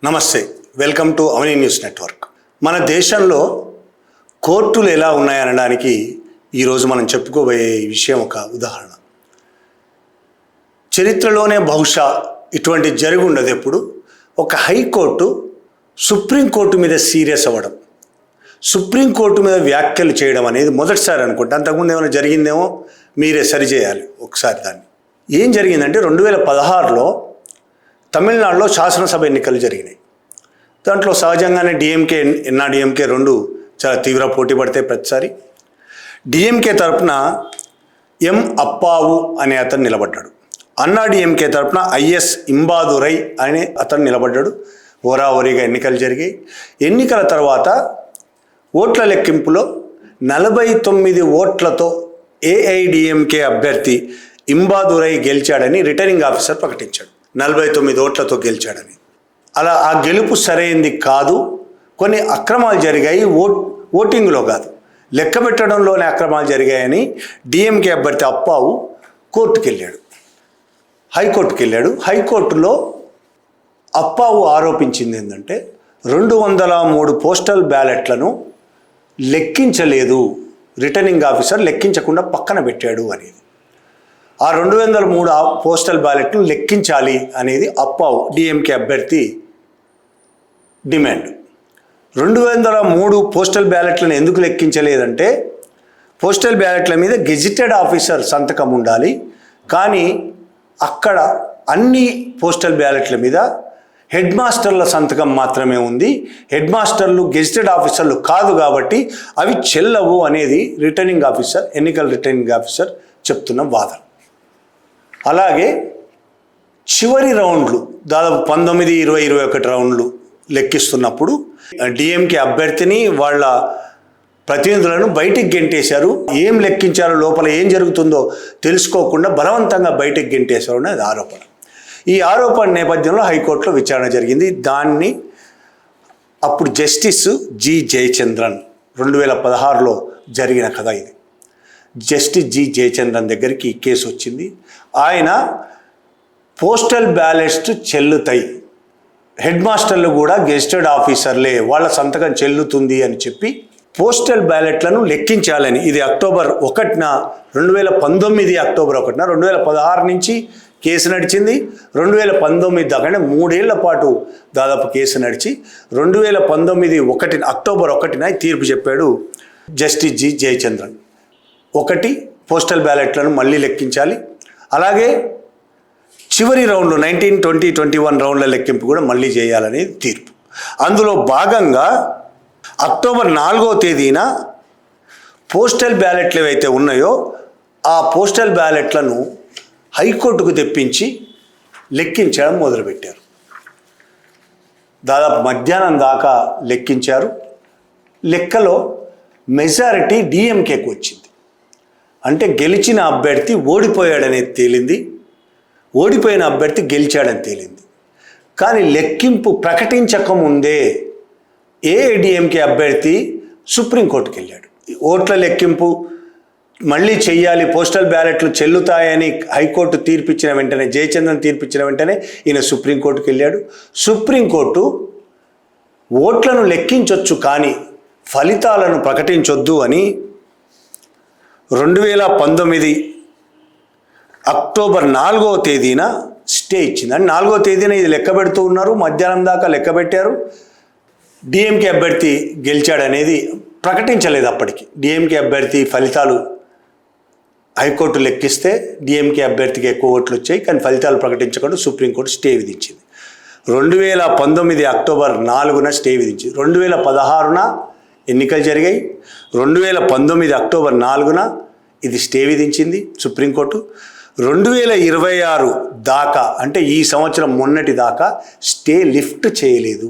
నమస్తే, welcome to Avani news network. మన దేశంలో కోర్టులు ఎలా ఉన్నాయనడానికి ఈరోజు మనం చెప్పుకోబోయే విషయం ఒక ఉదాహరణ. చరిత్రలోనే బహుశా ఇటువంటి జరిగి ఉండదు. ఎప్పుడు ఒక హైకోర్టు సుప్రీంకోర్టు మీద సీరియస్ అవ్వడం, సుప్రీంకోర్టు మీద వ్యాఖ్యలు చేయడం అనేది మొదటిసారి అనుకుంటా. అంతకుముందు ఏమైనా జరిగిందేమో, మీరే సరిచేయాలి ఒకసారి దాన్ని. ఏం జరిగిందంటే 2016లో తమిళనాడులో శాసనసభ ఎన్నికలు జరిగినాయి. దాంట్లో సహజంగానే డిఎంకే, ఎన్ఆర్డిఎంకే రెండు చాలా తీవ్ర పోటీ పడతాయి ప్రతిసారి. డిఎంకే తరపున ఎం అప్పావు అనే అతను నిలబడ్డాడు. అన్నాడిఎంకే తరపున ఐఎస్ ఇంబాదురై అనే అతను నిలబడ్డాడు. ఓరావోరీగా ఎన్నికలు జరిగాయి. ఎన్నికల తర్వాత ఓట్ల లెక్కింపులో 49 ఓట్లతో ఏఐడిఎంకే అభ్యర్థి ఇంబాదురై గెలిచాడని రిటర్నింగ్ ఆఫీసర్ ప్రకటించాడు. 49 ఓట్లతో గెలిచాడని. అలా ఆ గెలుపు సరైంది కాదు, కొన్ని అక్రమాలు జరిగాయి, ఓటింగ్లో కాదు లెక్క పెట్టడంలోనే అక్రమాలు జరిగాయని డిఎంకే అభ్యర్థి అప్పావు కోర్టుకు వెళ్ళాడు, హైకోర్టుకు వెళ్ళాడు. హైకోర్టులో అప్పావు ఆరోపించింది ఏంటంటే 203 పోస్టల్ బ్యాలెట్లను లెక్కించలేదు, రిటర్నింగ్ ఆఫీసర్ లెక్కించకుండా పక్కన పెట్టాడు అనేది. ఆ 203 పోస్టల్ బ్యాలెట్ను లెక్కించాలి అనేది అప్పావు డిఎంకే అభ్యర్థి డిమాండ్. 203 పోస్టల్ బ్యాలెట్లను ఎందుకు లెక్కించలేదంటే, పోస్టల్ బ్యాలెట్ల మీద గెజిటెడ్ ఆఫీసర్ సంతకం ఉండాలి, కానీ అక్కడ అన్ని పోస్టల్ బ్యాలెట్ల మీద హెడ్ మాస్టర్ల సంతకం మాత్రమే ఉంది. హెడ్ మాస్టర్లు గెజిటెడ్ ఆఫీసర్లు కాదు కాబట్టి అవి చెల్లవు అనేది రిటర్నింగ్ ఆఫీసర్, ఎన్నికల రిటర్నింగ్ ఆఫీసర్ చెప్తున్న వాదన. అలాగే చివరి రౌండ్లు దాదాపు 19, 20, 21 రౌండ్లు లెక్కిస్తున్నప్పుడు డిఎంకే అభ్యర్థిని వాళ్ళ ప్రతినిధులను బయటికి గెంటేశారు. ఏం లెక్కించారో, లోపల ఏం జరుగుతుందో తెలుసుకోకుండా బలవంతంగా బయటికి గెంటేశారు అనేది ఆరోపణ. ఈ ఆరోపణ నేపథ్యంలో హైకోర్టులో విచారణ జరిగింది. దాన్ని అప్పుడు జస్టిస్ జి జయచంద్రన్, 2016లో జరిగిన కథ ఇది. జస్టిస్ జి జయచంద్రన్ దగ్గరికి ఈ కేసు వచ్చింది. ఆయన పోస్టల్ బ్యాలెట్స్ చెల్లుతాయి, హెడ్ మాస్టర్లు కూడా గెజిటెడ్ ఆఫీసర్లే, వాళ్ళ సంతకం చెల్లుతుంది అని చెప్పి పోస్టల్ బ్యాలెట్లను లెక్కించాలని, ఇది అక్టోబర్ 1న 2019 అక్టోబర్ 1న 2016 నుంచి కేసు నడిచింది. 2019 దాకా, 3 ఏళ్ల పాటు దాదాపు కేసు నడిచి 2019 అక్టోబర్ 1న తీర్పు చెప్పాడు జస్టిస్ జి జయచంద్రన్. 1 పోస్టల్ బ్యాలెట్లను మళ్ళీ లెక్కించాలి, అలాగే చివరి రౌండ్లు 19, 20, 21 రౌండ్ల లెక్కింపు కూడా మళ్ళీ చేయాలనేది తీర్పు. అందులో భాగంగా అక్టోబర్ 4వ తేదీన పోస్టల్ బ్యాలెట్లు ఏవైతే ఉన్నాయో ఆ పోస్టల్ బ్యాలెట్లను హైకోర్టుకు తెప్పించి లెక్కించడం మొదలుపెట్టారు. దాదాపు మధ్యాహ్నం దాకా లెక్కించారు. లెక్కలో మెజారిటీ డిఎంకేకు వచ్చింది. అంటే గెలిచిన అభ్యర్థి ఓడిపోయాడనేది తేలింది, ఓడిపోయిన అభ్యర్థి గెలిచాడని తేలింది. కానీ లెక్కింపు ప్రకటించకముందే ఏఐడిఎంకే అభ్యర్థి సుప్రీంకోర్టుకు వెళ్ళాడు. ఓట్ల లెక్కింపు మళ్ళీ చెయ్యాలి, పోస్టల్ బ్యాలెట్లు చెల్లుతాయని హైకోర్టు తీర్పిచ్చిన వెంటనే, జయచంద్రన్ తీర్పిచ్చిన వెంటనే ఈయన సుప్రీంకోర్టుకు వెళ్ళాడు. సుప్రీంకోర్టు ఓట్లను లెక్కించవచ్చు కానీ ఫలితాలను ప్రకటించొద్దు అని 2019 అక్టోబర్ 4వ తేదీన స్టే ఇచ్చింది. అని 4వ తేదీన ఇది లెక్క పెడుతూ ఉన్నారు, మధ్యాహ్నం దాకా లెక్క పెట్టారు. డిఎంకే అభ్యర్థి గెలిచాడనేది ప్రకటించలేదు. అప్పటికి డిఎంకే అభ్యర్థి ఫలితాలు హైకోర్టు లెక్కిస్తే డిఎంకే అభ్యర్థికి ఎక్కువ ఓట్లు వచ్చాయి, కానీ ఫలితాలు ప్రకటించకుండా సుప్రీంకోర్టు స్టే విధించింది. 2019 అక్టోబర్ 4న స్టే విధించింది. 2016న ఎన్నికలు జరిగాయి. 2019 అక్టోబర్ 4న ఇది స్టే విధించింది సుప్రీంకోర్టు. 2026 దాకా, అంటే ఈ సంవత్సరం మొన్నటి దాకా స్టే లిఫ్ట్ చేయలేదు.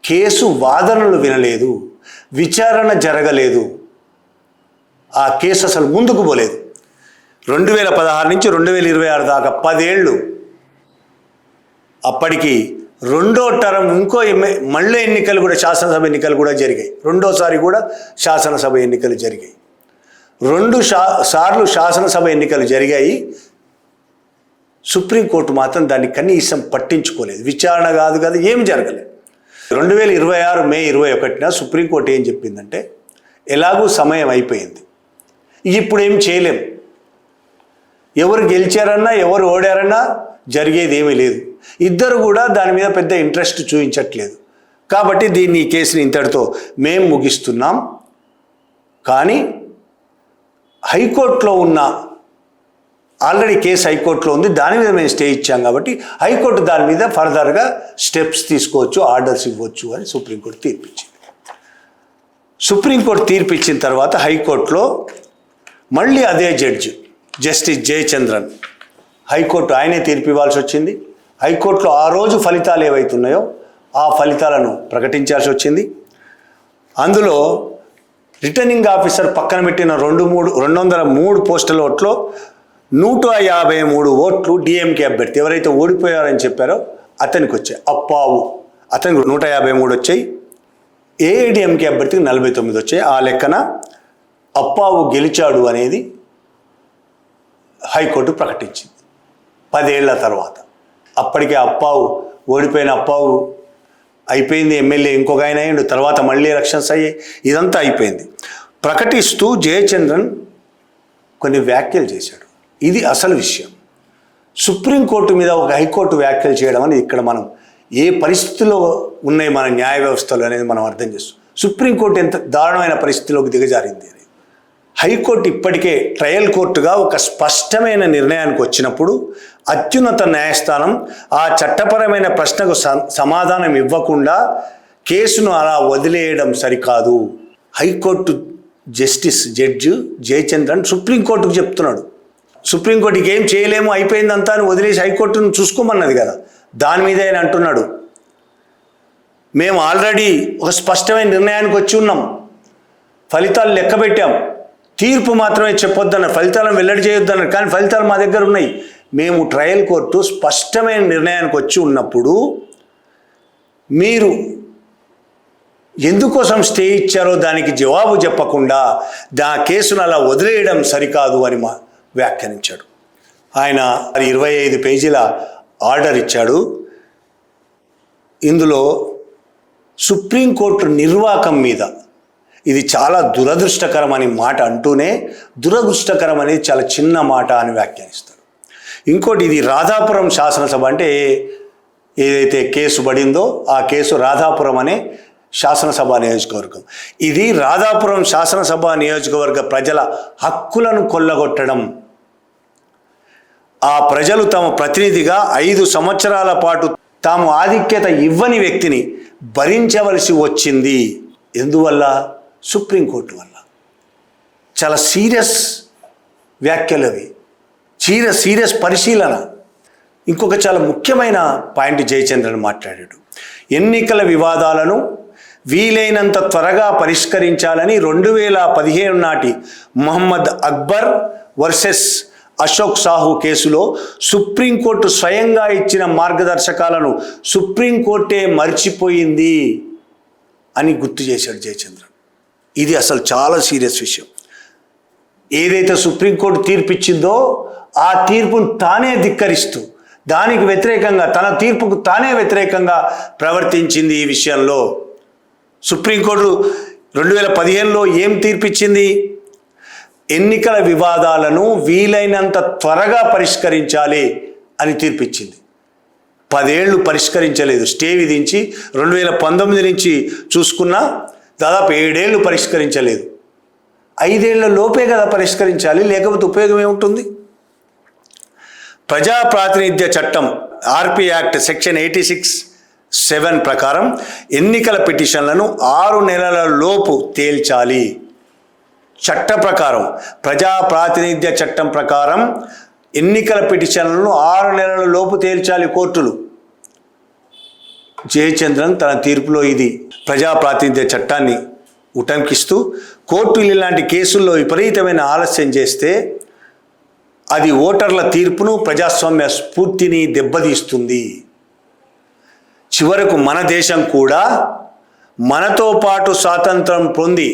కేసు వాదనలు వినలేదు, విచారణ జరగలేదు, ఆ కేసు అసలు ముందుకు పోలేదు. 2016 నుంచి 2026 దాకా 10 ఏళ్ళు. అప్పటికి రెండో టర్మ్ మళ్ళీ ఎన్నికలు కూడా, శాసనసభ ఎన్నికలు కూడా జరిగాయి. రెండోసారి కూడా శాసనసభ ఎన్నికలు జరిగాయి. 2 సార్లు శాసనసభ ఎన్నికలు జరిగాయి. సుప్రీంకోర్టు మాత్రం దాన్ని కనీసం పట్టించుకోలేదు. విచారణ కాదు కదా, ఏం జరగలేదు. 2026 మే 21న సుప్రీంకోర్టు ఏం చెప్పిందంటే, ఎలాగూ సమయం అయిపోయింది, ఇప్పుడు ఏం చేయలేం, ఎవరు గెలిచారన్నా ఎవరు ఓడారన్నా జరిగేది ఏమీ లేదు, ఇద్దరు కూడా దాని మీద పెద్ద ఇంట్రెస్ట్ చూపించట్లేదు, కాబట్టి ఈ కేసుని ఇంతటితో మేము ముగిస్తున్నాం. కానీ హైకోర్టులో ఉన్న ఆల్రెడీ కేసు హైకోర్టులో ఉంది, దాని మీద మేము స్టే ఇచ్చాం కాబట్టి హైకోర్టు దాని మీద ఫర్దర్గా స్టెప్స్ తీసుకోవచ్చు, ఆర్డర్స్ ఇవ్వచ్చు అని సుప్రీంకోర్టు తీర్పిచ్చింది. సుప్రీంకోర్టు తీర్పిచ్చిన తర్వాత హైకోర్టులో మళ్ళీ అదే జడ్జి జస్టిస్ జయచంద్రన్, హైకోర్టు ఆయనే తీర్పు ఇవ్వాల్సి వచ్చింది. హైకోర్టులో ఆ రోజు ఫలితాలు ఏవైతున్నాయో ఆ ఫలితాలను ప్రకటించాల్సి వచ్చింది. అందులో రిటర్నింగ్ ఆఫీసర్ పక్కన పెట్టిన 203 పోస్టల్ ఓట్లో 153 ఓట్లు డిఎంకే అభ్యర్థి ఎవరైతే ఓడిపోయారని చెప్పారో అతనికి వచ్చాయి. అప్పావు అతనికి 153 వచ్చాయి, ఏఐడిఎంకే అభ్యర్థికి 49 వచ్చాయి. ఆ లెక్కన అప్పావు గెలిచాడు అనేది హైకోర్టు ప్రకటించింది 10 ఏళ్ల తర్వాత. అప్పటికే అప్పావు ఓడిపోయిన అప్పావు అయిపోయింది, ఎమ్మెల్యే ఇంకొక ఆయన అయ్యిండు, తర్వాత మళ్ళీ ఎలక్షన్స్ అయ్యాయి, ఇదంతా అయిపోయింది. ప్రకటిస్తూ జయచంద్రన్ కొన్ని వ్యాఖ్యలు చేశాడు. ఇది అసలు విషయం. సుప్రీంకోర్టు మీద ఒక హైకోర్టు వ్యాఖ్యలు చేయడం అని ఇక్కడ మనం ఏ పరిస్థితిలో ఉన్నాయి మన న్యాయ వ్యవస్థలు అనేది మనం అర్థం చేస్తాం. సుప్రీంకోర్టు ఎంత దారుణమైన పరిస్థితిలోకి దిగజారింది అని. హైకోర్టు ఇప్పటికే ట్రయల్ కోర్టుగా ఒక స్పష్టమైన నిర్ణయానికి వచ్చినప్పుడు అత్యున్నత న్యాయస్థానం ఆ చట్టపరమైన ప్రశ్నకు సమాధానం ఇవ్వకుండా కేసును అలా వదిలేయడం సరికాదు. హైకోర్టు జడ్జి జయచంద్రన్ సుప్రీంకోర్టుకు చెప్తున్నాడు, సుప్రీంకోర్టుకి ఏం చేయలేము, అయిపోయిందంతా అని వదిలేసి హైకోర్టును చూసుకోమన్నది కదా, దాని మీద ఆయన అంటున్నాడు, మేము ఆల్రెడీ ఒక స్పష్టమైన నిర్ణయానికి వచ్చి ఉన్నాం, ఫలితాలు లెక్క పెట్టాం, తీర్పు మాత్రమే చెప్పొద్దన్నారు, ఫలితాలను వెల్లడి చేయొద్దన్నారు, కానీ ఫలితాలు మా దగ్గర ఉన్నాయి. మేము ట్రయల్ కోర్టు స్పష్టమైన నిర్ణయానికి వచ్చి ఉన్నప్పుడు మీరు ఎందుకోసం స్టే ఇచ్చారో దానికి జవాబు చెప్పకుండా కేసును అలా వదిలేయడం సరికాదు అని వ్యాఖ్యానించాడు. ఆయన 25 పేజీల ఆర్డర్ ఇచ్చాడు. ఇందులో సుప్రీంకోర్టు నిర్వాకం మీద ఇది చాలా దురదృష్టకరం అని మాట అంటూనే దురదృష్టకరం అనేది చాలా చిన్న మాట అని వ్యాఖ్యానిస్తాడు. ఇంకోటి, ఇది రాధాపురం శాసనసభ అంటే ఏదైతే కేసు పడిందో ఆ కేసు రాధాపురం అనే శాసనసభ నియోజకవర్గం. ఇది రాధాపురం శాసనసభ నియోజకవర్గ ప్రజల హక్కులను కొల్లగొట్టడం. ఆ ప్రజలు తమ ప్రతినిధిగా 5 సంవత్సరాల పాటు తాము ఆధిక్యత ఇవ్వని వ్యక్తిని భరించవలసి వచ్చింది. ఎందువల్ల? సుప్రీంకోర్టు వల్ల. చాలా సీరియస్ వ్యాఖ్యలు అవి, సీరియస్ పరిశీలన. ఇంకొక చాలా ముఖ్యమైన పాయింట్ జయచంద్రన్ మాట్లాడాడు. ఎన్నికల వివాదాలను వీలైనంత త్వరగా పరిష్కరించాలని 2015 నాటి మొహమ్మద్ అక్బర్ వర్సెస్ అశోక్ సాహు కేసులో సుప్రీంకోర్టు స్వయంగా ఇచ్చిన మార్గదర్శకాలను సుప్రీంకోర్టే మర్చిపోయింది అని గుర్తు చేశాడు జయచంద్రన్. ఇది అసలు చాలా సీరియస్ విషయం. ఏదైతే సుప్రీంకోర్టు తీర్పిచ్చిందో ఆ తీర్పును తానే ధిక్కరిస్తూ దానికి వ్యతిరేకంగా, తన తీర్పుకు తానే వ్యతిరేకంగా ప్రవర్తించింది. ఈ విషయంలో సుప్రీంకోర్టు 2015లో ఏం తీర్పిచ్చింది? ఎన్నికల వివాదాలను వీలైనంత త్వరగా పరిష్కరించాలి అని తీర్పిచ్చింది. 10 ఏళ్ళు పరిష్కరించలేదు. స్టే విధించి 2019 నుంచి చూసుకున్నా దాదాపు 7 ఏళ్ళు పరిష్కరించలేదు. 5 ఏళ్ల లోపే కదా పరిష్కరించాలి, లేకపోతే ఉపయోగం ఏముంటుంది? ప్రజా ప్రాతినిధ్య చట్టం ఆర్పి యాక్ట్ సెక్షన్ 86(7) ప్రకారం ఎన్నికల పిటిషన్లను 6 నెలల లోపు తేల్చాలి. చట్ట ప్రకారం, ప్రజా ప్రాతినిధ్య చట్టం ప్రకారం ఎన్నికల పిటిషన్లను 6 నెలల లోపు తేల్చాలి కోర్టులు. జయచంద్రన్ తన తీర్పులో ఇది ప్రజా ప్రాతినిధ్య చట్టాన్ని ఉటంకిస్తూ కోర్టులు ఇలాంటి కేసుల్లో విపరీతమైన ఆలస్యం చేస్తే అది ఓటర్ల తీర్పును, ప్రజాస్వామ్య స్ఫూర్తిని దెబ్బతీస్తుంది. చివరకు మన దేశం కూడా మనతో పాటు స్వాతంత్రం పొంది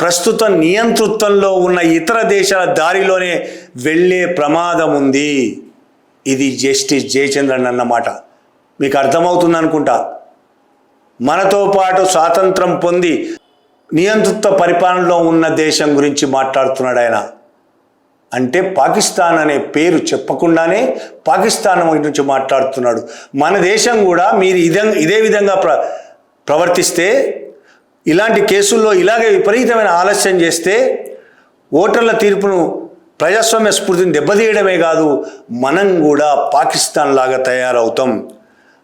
ప్రస్తుత నియంతృత్వంలో ఉన్న ఇతర దేశాల దారిలోనే వెళ్ళే ప్రమాదం ఉంది. ఇది జస్టిస్ జయచంద్రన్ అన్నమాట. మీకు అర్థమవుతుంది అనుకుంటా. మనతో పాటు స్వాతంత్రం పొంది నియంతృత్వ పరిపాలనలో ఉన్న దేశం గురించి మాట్లాడుతున్నాడు ఆయన. అంటే పాకిస్తాన్ అనే పేరు చెప్పకుండానే పాకిస్తాన్ గురించి మాట్లాడుతున్నాడు. మన దేశం కూడా మీరు ఇదే విధంగా ప్రవర్తిస్తే, ఇలాంటి కేసుల్లో ఇలాగే విపరీతమైన ఆలస్యం చేస్తే ఓటర్ల తీర్పును ప్రజాస్వామ్య స్ఫూర్తిని దెబ్బతీయడమే కాదు, మనం కూడా పాకిస్తాన్ లాగా తయారవుతాం.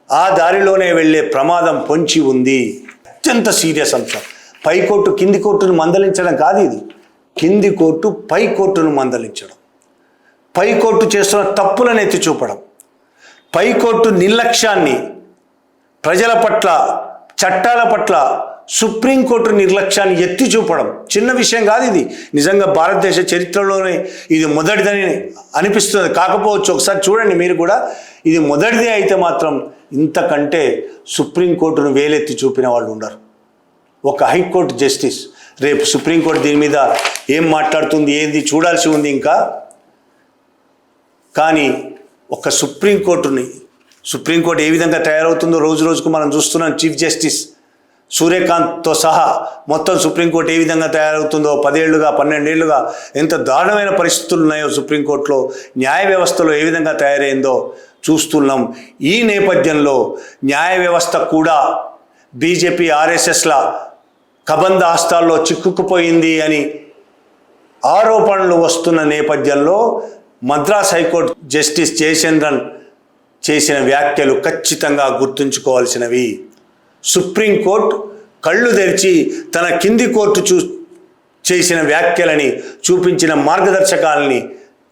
ఆ దారిలోనే వెళ్ళే ప్రమాదం పొంచి ఉంది. అత్యంత సీరియస్ అంశం. పై కోర్టు కింది కోర్టును మందలించడం కాదు ఇది. కింది కోర్టు పై కోర్టును మందలించడం, పై కోర్టు చేస్తున్న తప్పులను ఎత్తి చూపడం, పై కోర్టు నిర్లక్ష్యాన్ని, ప్రజల పట్ల చట్టాల పట్ల సుప్రీంకోర్టు నిర్లక్ష్యాన్ని ఎత్తి చూపడం చిన్న విషయం కాదు ఇది. నిజంగా భారతదేశ చరిత్రలోనే ఇది మొదటిదని అనిపిస్తుంది. కాకపోవచ్చు, ఒకసారి చూడండి మీరు కూడా. ఇది మొదటిదే అయితే మాత్రం ఇంతకంటే సుప్రీంకోర్టును వేలెత్తి చూపిన వాళ్ళు ఉండరు. ఒక హైకోర్టు జస్టిస్, రేపు సుప్రీంకోర్టు దీని మీద ఏం మాట్లాడుతుంది ఏంది చూడాల్సి ఉంది ఇంకా. కానీ ఒక సుప్రీంకోర్టు ఏ విధంగా తయారవుతుందో రోజు రోజుకు మనం చూస్తున్నాం. చీఫ్ జస్టిస్ సూర్యకాంత్తో సహా మొత్తం సుప్రీంకోర్టు ఏ విధంగా తయారవుతుందో, 10 ఏళ్లుగా 12 ఏళ్లుగా ఎంత దారుణమైన పరిస్థితులు ఉన్నాయో సుప్రీంకోర్టులో, న్యాయ వ్యవస్థలో ఏ విధంగా తయారైందో చూస్తున్నాం. ఈ నేపథ్యంలో న్యాయ వ్యవస్థ కూడా బీజేపీ ఆర్ఎస్ఎస్ల కబంధ హస్తాల్లో చిక్కుకుపోయింది అని ఆరోపణలు వస్తున్న నేపథ్యంలో మద్రాస్ హైకోర్టు జస్టిస్ జయచంద్రన్ చేసిన వ్యాఖ్యలు ఖచ్చితంగా గుర్తుంచుకోవాల్సినవి. సుప్రీంకోర్టు కళ్ళు తెరిచి తన కింది కోర్టు చేసిన వ్యాఖ్యలని చూపించిన మార్గదర్శకాలని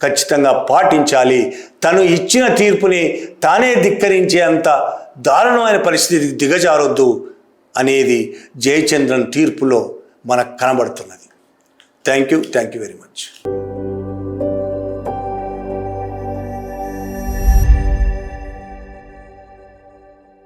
ఖచ్చితంగా పాటించాలి. తను ఇచ్చిన తీర్పుని తానే ధిక్కరించే అంత దారుణమైన పరిస్థితికి దిగజారొద్దు అనేది జయచంద్రన్ తీర్పులో మనకు కనబడుతున్నది. Thank you very much.